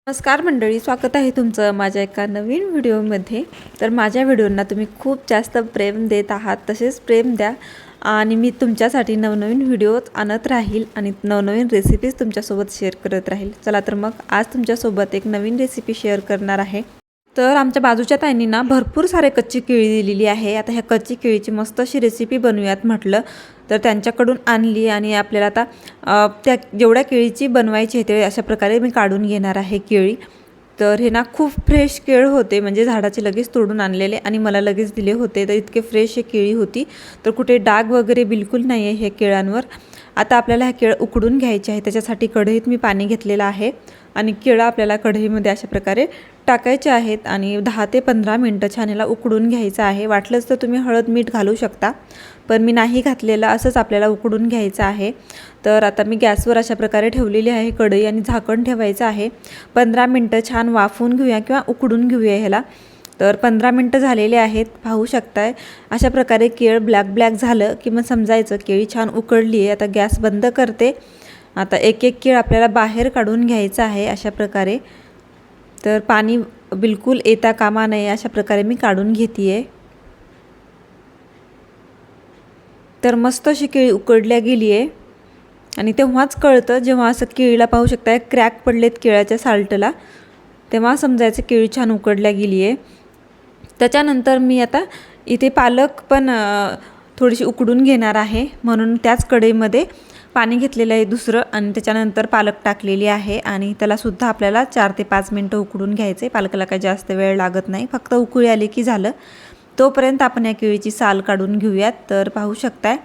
नमस्कार मंडळी, स्वागत आहे तुमचं माझ्या एका नवीन व्हिडिओमध्ये। तर माझ्या व्हिडिओंना तुम्ही खूप जास्त प्रेम देत आहात, तसेच प्रेम द्या आणि मी तुमच्यासाठी नवनवीन व्हिडिओज आणत राहील आणि नवनवीन रेसिपीज तुमच्यासोबत शेअर करत राहील। चला तर मग आज तुमच्यासोबत एक नवीन रेसिपी शेअर करणार आहे। तर आमच्या बाजूच्या ताईंनी ना भरपूर सारे कच्ची केळी दिलेली आहे। आता ह्या कच्ची केळीची मस्त अशी रेसिपी बनवूयात म्हटलं, तर त्यांच्याकडून आणली आणि आपल्याला आता त्या जेवढ्या केळीची बनवायची आहे ते अशा प्रकारे मी काढून घेणार आहे केळी। तर हे ना खूप फ्रेश केळ होते, म्हणजे झाडाचे लगेच तोडून आणलेले आणि मला लगेच दिले होते। तर इतके फ्रेश हे केळी होती, तर कुठे डाग वगैरे बिलकुल नाही आहे हे केळांवर। आता आपल्याला ह्या केळ उकडून घ्यायचे आहे, त्याच्यासाठी कढईत मी पाणी घेतलेलं आहे आणि केळं आपल्याला कढईमध्ये अशा प्रकारे टाकायचे आहेत आणि 10 ते 15 मिनिटं छान याला उकडून घ्यायचं आहे। वाटलंच तर तुम्ही हळद मीठ घालू शकता, पण मी नाही घातलेलं, असंच आपल्याला उकडून घ्यायचं आहे। तर आता मी गॅसवर अशा प्रकारे ठेवलेली आहे कढई आणि झाकण ठेवायचं आहे। 15 मिनिटं छान वाफवून घेऊया किंवा उकडून घेऊया ह्याला। तर 15 मिनिटं झालेले आहेत, पाहू शकताय अशा प्रकारे केळ ब्लॅक झालं की मग समजायचं केळी छान उकडली आहे। आता गॅस बंद करते। आता एक एक केळ आपल्याला बाहेर काढून घ्यायचं आहे अशा प्रकारे। तर पाणी बिलकुल येता कामा नये अशा प्रकारे मी काढून घेते। तर मस्त अशी केळी उकडल्या गेली आहे आणि तेव्हाच कळतं, जेव्हा असं केळीला पाहू शकताय क्रॅक पडलेत केळाच्या साल्टला, तेव्हा समजायचं केळी छान उकडल्या गेली आहे। त्याच्यानंतर मी आता इथे पालक पण थोडीशी उकडून घेणार आहे, म्हणून त्याच कढईमध्ये पाणी घेतलेलं आहे दुसरं आणि त्याच्यानंतर पालक टाकलेली आहे आणि त्याला सुद्धा आपल्याला 4 ते 5 मिनिटं उकडून घ्यायचे। पालकाला काही जास्त वेळ लागत नाही, फक्त उकळी आली की झालं। तोपर्यंत आपण या केळीची साल काढून घेऊयात। तर पाहू शकताय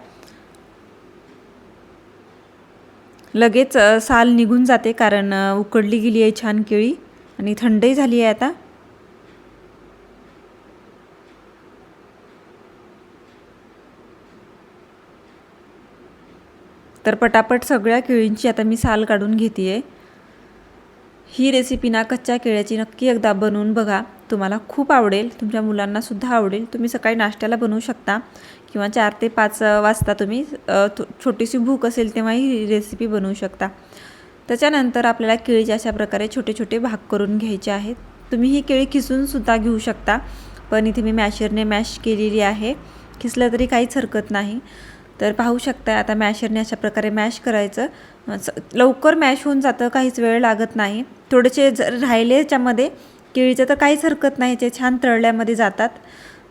लगेच साल निघून जाते, कारण उकडली गेली आहे छान केळी आणि थंडही झाली आहे आता। तर पटापट सगळ्या केळींची आता मी साल काढून घेते। ही रेसिपी ना कच्च्या केळ्याची नक्की एकदा बनवून बघा, तुम्हाला खूप आवडेल, तुमच्या मुलांना सुद्धा आवडेल। तुम्ही सकाळी नाश्त्याला बनवू शकता किंवा 4 ते 5 वाजता तुम्ही छोटीशी भूक असेल तेव्हा ही रेसिपी बनवू शकता। त्याच्यानंतर आपल्याला केळीचे अशा प्रकारे छोटे छोटे भाग करून घ्यायचे आहेत। तुम्ही ही केळी खिसून सुद्धा घेऊ शकता, पण इथे मी मॅशरने मॅश केलेली आहे, खिसलं तरी काहीच हरकत नाही। तर पाहू शकता आता मॅशरने अशा प्रकारे मॅश करायचं, लवकर मॅश होऊन जातं, काहीच वेळ लागत नाही। थोडेसे जर राहिले याच्यामध्ये केळीचं तर काहीच हरकत नाही, ते छान तळल्यामध्ये जातात।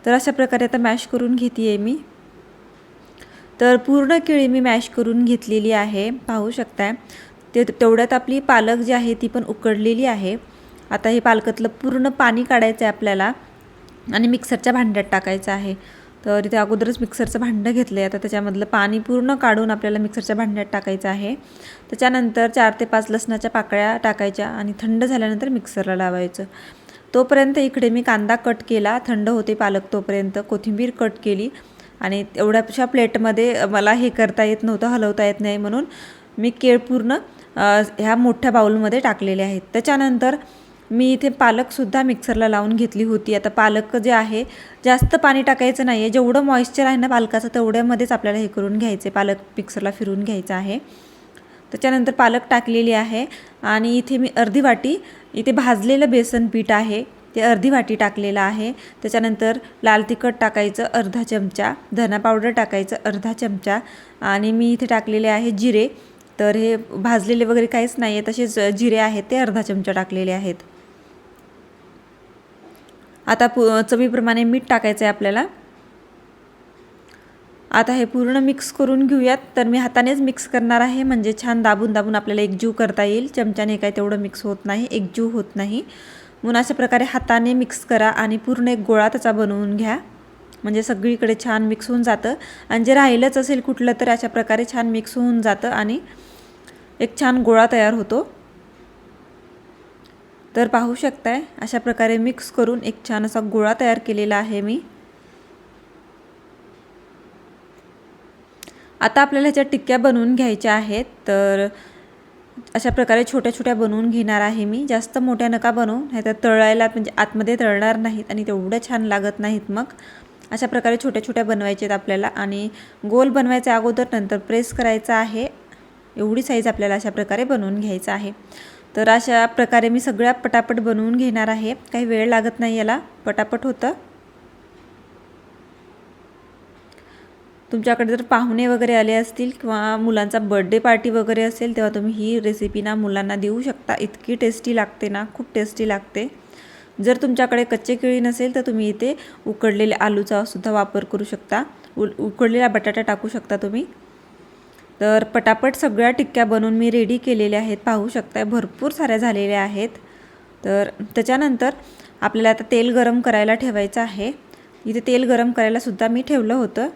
तर अशा प्रकारे आता मॅश करून घेते मी। तर पूर्ण केळी मी मॅश करून घेतलेली आहे, पाहू शकताय। तेवढ्यात आपली पालक जी आहे ती पण उकडलेली आहे। आता हे पालकातलं पूर्ण पाणी काढायचं आहे आपल्याला आणि मिक्सरच्या भांड्यात टाकायचं आहे। तर इथे अगोदरच मिक्सरचं भांडं घेतलं आहे, आता त्याच्यामधलं पाणी पूर्ण काढून आपल्याला मिक्सरच्या भांड्यात टाकायचं आहे। त्याच्यानंतर 4 ते 5 लसणाच्या पाकळ्या टाकायच्या आणि थंड झाल्यानंतर मिक्सरला लावायचं। तोपर्यंत इकडे मी कांदा कट केला, थंड होते पालक तोपर्यंत कोथिंबीर कट केली आणि एवढ्याशा प्लेटमध्ये मला हे करता येत नव्हतं, हलवता येत नाही, म्हणून मी केळ पूर्ण ह्या मोठ्या बाउलमध्ये टाकलेले आहेत। त्याच्यानंतर मी इथे पालकसुद्धा मिक्सरला लावून घेतली होती। आता पालक जे आहे जास्त पाणी टाकायचं नाही आहे, जेवढं मॉइश्चर आहे ना पालकाचं तेवढ्यामध्येच आपल्याला हे करून घ्यायचे, पालक मिक्सरला फिरून घ्यायचं आहे। त्याच्यानंतर पालक टाकलेली आहे आणि इथे मी अर्धी वाटी इथे भाजलेलं बेसन पीठ आहे ते अर्धी वाटी टाकलेलं आहे। त्याच्यानंतर लाल तिखट टाकायचं अर्धा चमचा, धना पावडर टाकायचं अर्धा चमचा आणि मी इथे टाकलेले आहे जिरे। तर हे भाजलेले वगैरे काहीच नाही आहे, तसेच जिरे आहेत ते अर्धा चमचा टाकलेले आहेत। आता चवीप्रमाणे मीठ टाकायचं आहे आपल्याला। आता हे पूर्ण मिक्स करून घेऊयात। तर मी हातानेच मिक्स करणार आहे, म्हणजे छान दाबून दाबून आपल्याला एकजीव करता येईल, चमच्याने काय तेवढं मिक्स होत नाही, एकजीव होत नाही, म्हणून अशा प्रकारे हाताने मिक्स करा आणि पूर्ण एक गोळा त्याचा बनवून घ्या, म्हणजे सगळीकडे छान मिक्स होऊन जातं आणि जे राहिलंच असेल कुठलं तर अशा प्रकारे छान मिक्स होऊन जातं आणि एक छान गोळा तयार होतो। तर पाहू शकताय अशा प्रकारे मिक्स करून एक छान असा गोळा तयार केलेला आहे मी। आता आपल्याला ह्याच्या टिक्क्या बनवून घ्यायच्या आहेत। तर अशा प्रकारे छोट्या छोट्या बनवून घेणार आहे मी, जास्त मोठ्या नका बनवू, नाहीतर तळायला म्हणजे आतमध्ये तळणार नाहीत आणि तेवढं छान लागत नाहीत। मग अशा प्रकारे छोट्या छोट्या बनवायचे आहेत आपल्याला आणि गोल बनवायचे अगोदर, नंतर प्रेस करायचं आहे। एवढी साईज आपल्याला अशा प्रकारे बनवून घ्यायचं आहे। तर अशा प्रकारे मी सगळ्या पटापट बनवून घेणार आहे, काही वेळ लागत नाही याला, पटापट होतं. तुमच्याकडे जर पाहुणे वगैरे आले असतील किंवा मुलांचा बर्थडे पार्टी वगैरे असेल तेव्हा तुम्ही ही रेसिपी ना मुलांना देऊ शकता. इतकी टेस्टी लागते ना, खूप टेस्टी लागते. जर तुमच्याकडे कच्चे केळी नसेल तर तुम्ही इथे उकडलेल्या आलूचा सुद्धा वापर करू शकता, उकडलेला बटाटा टाकू शकता तुम्ही. तर पटापट सगळ्या टिक्क्या बनवून मी रेडी केलेल्या आहेत, पाहू शकता भरपूर साऱ्या झालेल्या आहेत. तर त्याच्यानंतर आपल्याला आता तेल गरम करायला ठेवायचं आहे. इथे तेल गरम करायला सुद्धा मी ठेवलं होतं.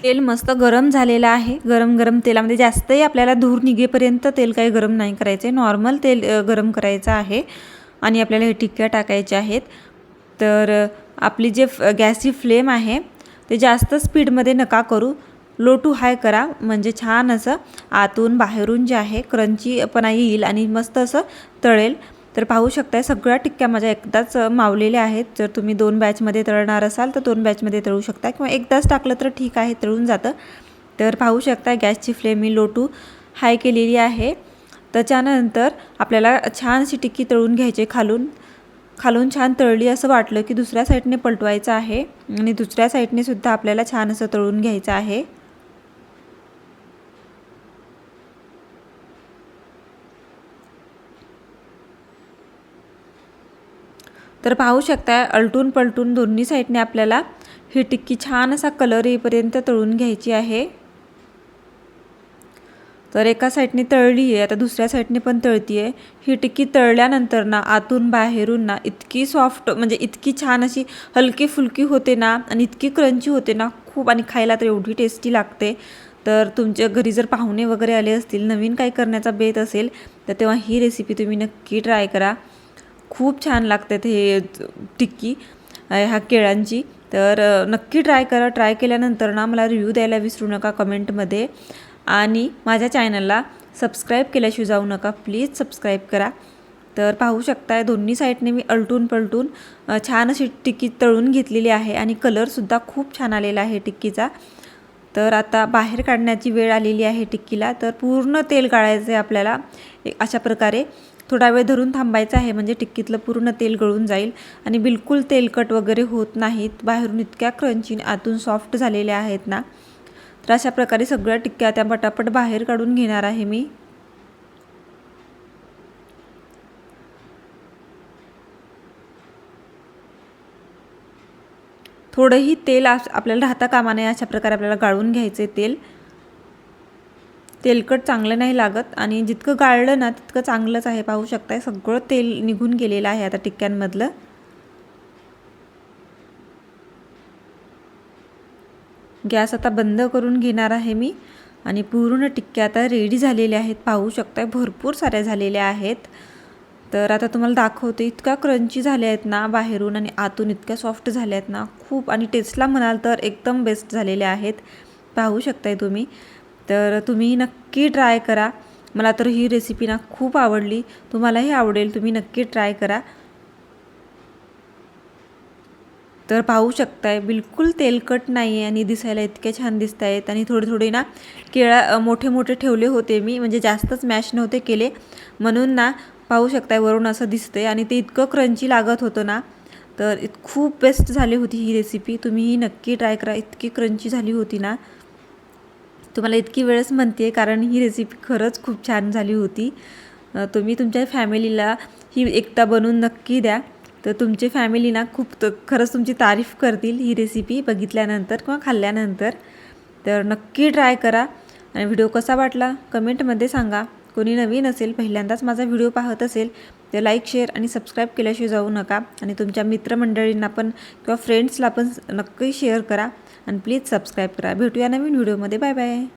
तेल मस्त गरम झालेलं आहे. गरम तेलामध्ये जास्तही आपल्याला धूर निघेपर्यंत तेल काही गरम नाही करायचे, नॉर्मल तेल गरम करायचं आहे आणि आपल्याला हे टिक्क्या टाकायच्या आहेत. तर आपली जे गॅसची फ्लेम आहे ते जास्त स्पीडमध्ये नका करू, लो टू हाय करा, म्हणजे छान असं आतून बाहेरून जे आहे क्रंचीपणा येईल आणि मस्त असं तळेल. तर पाहू शकताय सगळ्या टिक्क्या माझ्या एकदाच मावलेल्या आहेत. जर तुम्ही 2 बॅचमध्ये तळणार असाल तर 2 बॅचमध्ये तळू शकता किंवा एकदाच टाकलं तर ठीक आहे, तळून जातं. तर पाहू शकता गॅसची फ्लेम मी लो टू हाय केलेली आहे. त्याच्यानंतर आपल्याला छान अशी टिक्की तळून घ्यायची, खालून छान तळली असं वाटलं की दुसऱ्या साईडने पलटवायचं आहे आणि दुसऱ्या साईडने सुद्धा आपल्याला छान असं तळून घ्यायचं आहे. तर पाहू शकता अलटून पलटून दोन्ही साईडने आपल्याला ही टिक्की छान असा कलर येईपर्यंत तळून घ्यायची आहे. तर एका साईडने तळली आहे, आता दुसऱ्या साईडने पण तळती आहे. ही टिक्की तळल्यानंतर ना आतून बाहेरून ना इतकी सॉफ्ट, म्हणजे इतकी छान अशी हलकी फुलकी होते ना आणि इतकी क्रंची होते ना खूप, आणि खायला तर एवढी टेस्टी लागते. तर तुमच्या घरी जर पाहुणे वगैरे आले असतील, नवीन काही करण्याचा बेत असेल तर तेव्हा ही रेसिपी तुम्ही नक्की ट्राय करा. खूप छान लागते हे टिक्की ह्या केळांची. तर नक्की ट्राय करा. ट्राय केल्यानंतर ना मला रिव्ह्यू द्यायला विसरू नका कमेंटमध्ये, आणि माझ्या चॅनलला सबस्क्राईब केल्याशिवाय जाऊ नका, प्लीज सबस्क्राईब करा. तर पाहू शकताय दोन्ही साईडने मी अलटून पलटून छान अशी टिक्की तळून घेतलेली आहे आणि कलरसुद्धा खूप छान आलेला आहे टिक्कीचा. तर आता बाहेर काढण्याची वेळ आलेली आहे टिक्कीला. तर पूर्ण तेल काढायचं आहे आपल्याला. अशा प्रकारे थोडा वेळ धरून थांबायचं आहे, म्हणजे टिक्कीतलं पूर्ण तेल गळून जाईल आणि बिलकुल तेलकट वगैरे होत नाहीत. बाहेरून इतक्या क्रंची आतून सॉफ्ट झालेल्या आहेत ना. तर अशा प्रकारे सगळ्या टिक्क्या त्या पटापट बाहेर काढून घेणार आहे मी. थोडंही तेल आपल्याला राहता कामा नये, अशा प्रकारे आपल्याला गाळून घ्यायचे तेल. तेलकट चांगलं नाही लागत आणि जितकं गाळलं ना तितकं चांगलंच आहे. पाहू शकताय सगळं तेल निघून गेलेलं आहे आता टिक्क्यांमधलं. गॅस आता बंद करून घेणार आहे मी आणि पूर्ण टिक्क्या आता रेडी झालेल्या आहेत. पाहू शकताय भरपूर साऱ्या झालेल्या आहेत. तर आता तुम्हाला दाखवते, इतक्या क्रंची झाल्या आहेत ना बाहेरून आणि आतून इतक्या सॉफ्ट झाल्या आहेत ना खूप, आणि टेस्टला म्हणाल तर एकदम बेस्ट झालेल्या आहेत. पाहू शकताय तुम्ही. तर तुम्ही नक्की ट्राय करा. मला तर ही रेसिपी ना खूप आवडली, तुम्हालाही आवडेल, तुम्ही नक्की ट्राय करा. तर पाहू शकताय बिलकुल तेलकट नाही आहे आणि दिसायला इतके छान दिसत आहेत. आणि थोडे ना केळा मोठे ठेवले होते मी, म्हणजे जास्तच मॅश नव्हते केले म्हणून ना पाहू शकताय वरून असं दिसतंय. आणि ते इतकं क्रंची लागत होतं ना, तर खूप बेस्ट झाली होती ही रेसिपी. तुम्हीही नक्की ट्राय करा. इतकी क्रंची झाली होती ना, तुम्हाला इतकी वेळच म्हणते कारण ही रेसिपी खरंच खूप छान झाली होती. तुम्ही तुमच्या फॅमिलीला ही एकदा बनवून नक्की द्या. तर तुमची फॅमिली ना खूप खरंच तुमची तारीफ करतील ही रेसिपी बघितल्यानंतर किंवा खाल्ल्यानंतर. तर नक्की ट्राय करा. आणि व्हिडिओ कसा वाटला कमेंटमध्ये सांगा. कोणी नवीन असेल, पहिल्यांदाच माझा व्हिडिओ पाहत असेल तर लाईक, शेअर आणि सबस्क्राईब केल्याशिवाय जाऊ नका. आणि तुमच्या मित्रमंडळींना पण किंवा फ्रेंड्सला पण नक्की शेअर करा आणि प्लीज सबस्क्राईब करा. भेटूया नवीन व्हिडिओमध्ये. Bye bye.